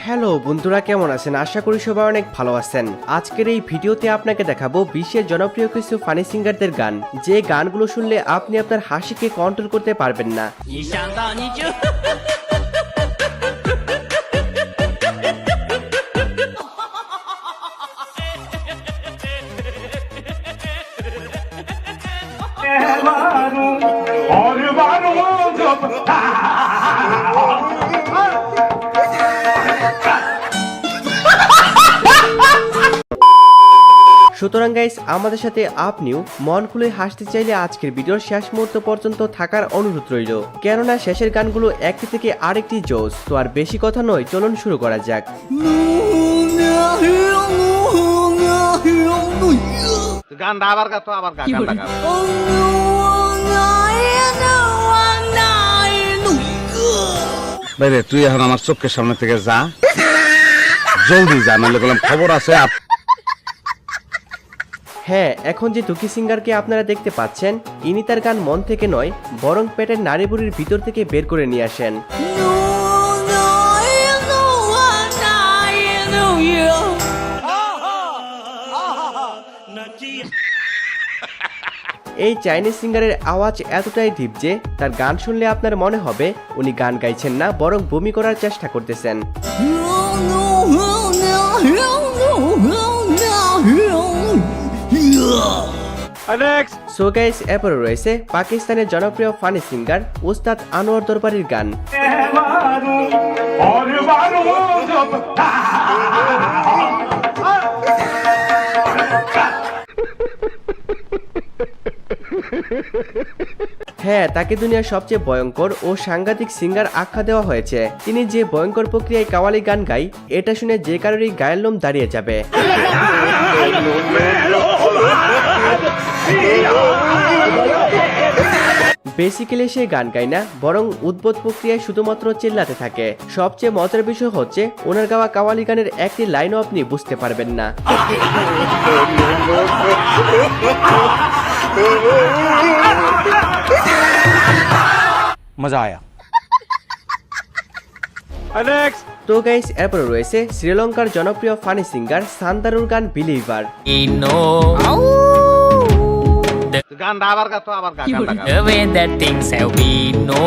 Hello বন্ধুরা, কেমন আছেন? আশা করি সবাই অনেক ভালো আছেন। আজকের এই ভিডিওতে আপনাকে দেখাবো বিশ্বের জনপ্রিয় কিছু ফানি সিঙ্গারদের গান, যে গানগুলো শুনলে আপনি আপনার হাসিকে কন্ট্রোল করতে পারবেন না। সুতরাং গাইস, আমাদের সাথে আপনিও মন খুলে হাসতে চাইলে আজকের ভিডিওর শেষ মুহূর্ত পর্যন্ত থাকার অনুরোধ রইল, কেননা শেষের গানগুলো একটি থেকে আরেকটি জোস। তো আর বেশি কথা নয়, চলুন শুরু করা যাক। গানটা আবার গা তো আবার গা গানটা গা। বাইরে তুই এখন আমার চোখের সামনে থেকে যা, জলদি যা, নাহলে বললাম খবর আছে। হ্যাঁ, এখন যে টুকি সিঙ্গারকে আপনারা দেখতে পাচ্ছেন, ইনি তার গান মন থেকে নয়, বরং পেটের নারী বুড়ির ভিতর থেকে বের করে নিয়ে আসেন। এই চাইনিজ সিঙ্গারের আওয়াজ এতটাই ডিপ যে তার গান শুনলে আপনার মনে হবে উনি গান গাইছেন না, বরং বমি করার চেষ্টা করতেছেন। সো গাইস, এরপরে রয়েছে পাকিস্তানের জনপ্রিয় ফানি সিঙ্গার উস্তাদ আনোয়ার দরবারির গান। হ্যাঁ, তাকে দুনিয়ার সবচেয়ে ভয়ঙ্কর ও সাংঘাতিক সিঙ্গার আখ্যা দেওয়া হয়েছে। তিনি যে ভয়ঙ্কর প্রক্রিয়ায় কাওয়ালি গান গায়, এটা শুনে যে কারোরই গায়ের লোম দাঁড়িয়ে যাবে। বেসিক্যালি সে গান গায় না, বরং উদ্ভট প্রক্রিয়ায় শুধুমাত্র চিল্লাতে থাকে। সবচেয়ে মজার বিষয় হচ্ছে, ওনার গাওয়া কাওয়ালি গানের একটি লাইনও আপনি বুঝতে পারবেন না। মজা আয়া। তো গাইস, এরপরে রয়েছে শ্রীলঙ্কার জনপ্রিয় ফানি সিঙ্গার সান্দারুর গান বিলিভার। গানটা আবার গা তো আবার গা গানটা গা। The way that things have been, no.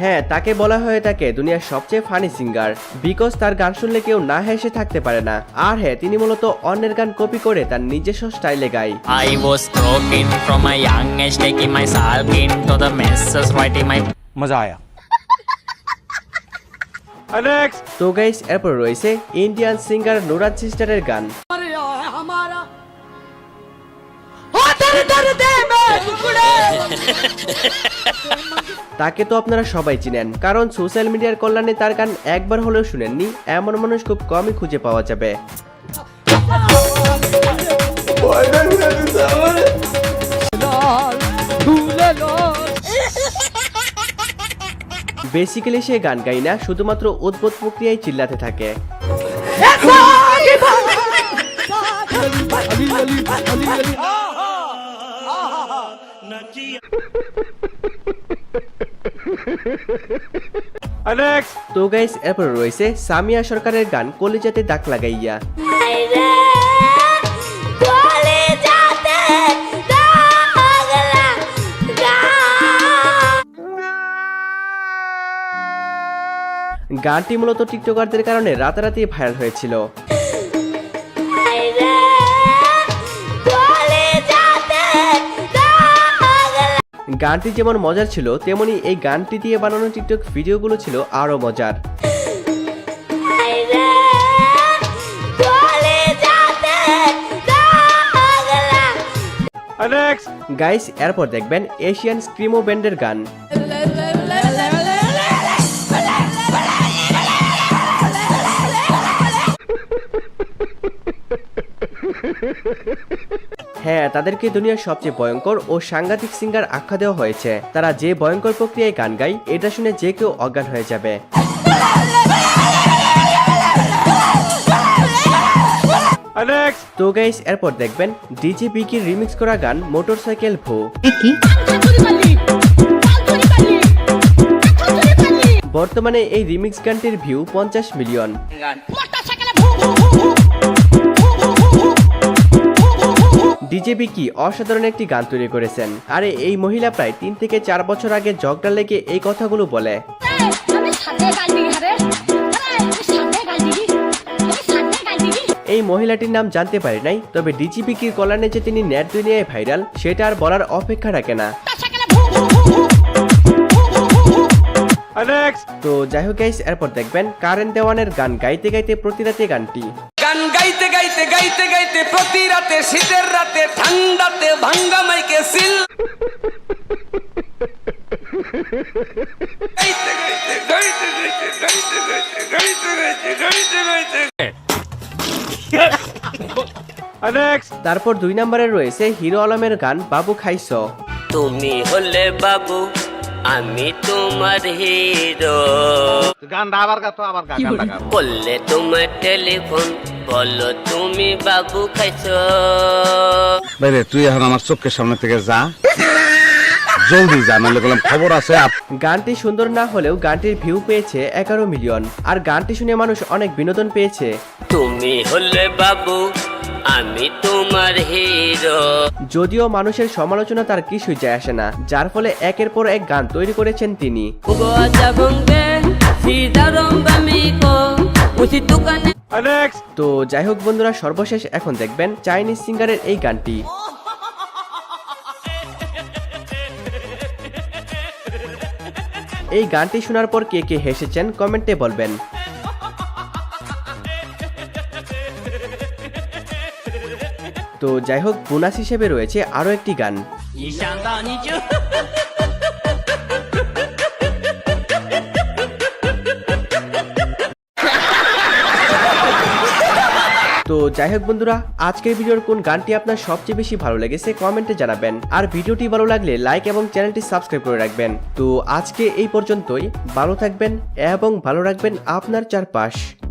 হ্যাঁ, তাকে বলা হয়ে থাকে দুনিয়ার সবচেয়ে ফানি সিঙ্গার, বিকজ তার গান শুনলে কেউ না হেসে থাকতে পারে না। আর হ্যাঁ, তিনি মূলত অন্যের গান কপি করে তার নিজস্ব স্টাইলে গায়। I was broken from a young age, taking my salk into the messes, writing my মজা আয়া। তো গাইস, এরপর রয়েছে ইন্ডিয়ান সিঙ্গার নুরাজ সিস্টারের গান। তাকে তো আপনারা সবাই চিনেন, কারণ সোশ্যাল মিডিয়ার কল্যাণে তার গান একবার হলেও শুনেননি এমন মানুষ খুব কমই খুঁজে পাওয়া যাবে। বেসিক্যালি সে গান গায় না, শুধুমাত্র উদ্ভট প্রক্রিয়ায় চিল্লাতে থাকে। তো গাইস, এরপর রয়েছে সামিয়া সরকারের গান কলিজাতে দাগ লাগাইয়া। গানটি মূলত টিকটকারদের কারণে রাতারাতি ভাইরাল হয়েছিল। গানটি যেমন মজার ছিল, তেমনি এই গানটি দিয়ে বানানো টিকটক ভিডিওগুলো ছিল আরো মজার। গাইস, এরপর দেখবেন এশিয়ান স্ক্রিমো ব্যান্ডের গান। হ্যাঁ, তাদেরকে দুনিয়ার সবচেয়ে ভয়ঙ্কর ও সাংঘাতিক সিঙ্গার আখ্যা দেওয়া হয়েছে। তারা যে ভয়ঙ্কর প্রক্রিয়ায় গান গায়, এটা শুনে যে কেউ অজ্ঞান হয়ে যাবে। তো গাইস, এরপর দেখবেন ডিজে বিকির রিমিক্স করা গান মোটরসাইকেল ভো। বর্তমানে এই রিমিক্স গানটির ভিউ 50 মিলিয়ন। ডিজে কি অসাধারণ একটি গান তৈরি করেছেন। আরে এই মহিলা প্রায় 3 থেকে 4 বছর আগে ঝগড়া লেগে এই কথাগুলো বলে। এই মহিলাটির নাম জানতে পারি নাই, তবে ডিজিবিকির কল্যাণে যে তিনি নেট দুনিয়ায় ভাইরাল সেটা আর বলার অপেক্ষা রাখে না। তো যাই হোক গাইস, এরপর দেখবেন কারেন দেওয়ানের গান গাইতে গাইতে প্রতি রাতে গানটি। গান গাইতে গাইতে গাইতে গাইতে প্রতি রাতে শীতের রাতে ঠান্ডাতে ভাঙ্গা মাইকে সিল গাইতে গাইতে গাইতে গাইতে গাইতে গাইতে গাইতে গাইতে গাইতে গাইতে তারপর 2 নম্বরে রয়েছে হিরো আলমের গান বাবু খাইছো। তুমি হলে বাবু আমি তোমার হিরো, গানটা আবার গা তো আবার গা গানটা গা। করলে তোমার টেলিফোন বলো তুমি বাবু খাইছো। বাইরে তুই এখন আমার চোখের সামনে থেকে যা, জলদি যা, নাহলে বললাম খবর আছে। গানটি সুন্দর না হলেও গানটির ভিউ পেয়েছে 11 মিলিয়ন, আর গানটি শুনে মানুষ অনেক বিনোদন পেয়েছে। তুমি হলে বাবু আমি তোমার হিরো। যদিও মানুষের সমালোচনা তার কিছুই যায় আসে না, যার ফলে একের পর এক গান তৈরি করেছেন তিনি। তো যাই হোক বন্ধুরা, সর্বশেষ এখন দেখবেন চাইনিজ সিঙ্গারের এই গানটি। এই গানটি শোনার পর কে কে হেসেছেন কমেন্টে বলবেন। তো যাই হোক, বোনাস হিসেবে রয়েছে আরো একটি গান। তো যাই হোক বন্ধুরা, আজকের ভিডিওর কোন গানটি আপনার সবচেয়ে বেশি ভালো লেগেছে কমেন্টে জানাবেন, আর ভিডিওটি ভালো লাগলে লাইক এবং চ্যানেলটি সাবস্ক্রাইব করে রাখবেন। তো আজকে এই পর্যন্তই, ভালো থাকবেন এবং ভালো রাখবেন আপনার চারপাশ।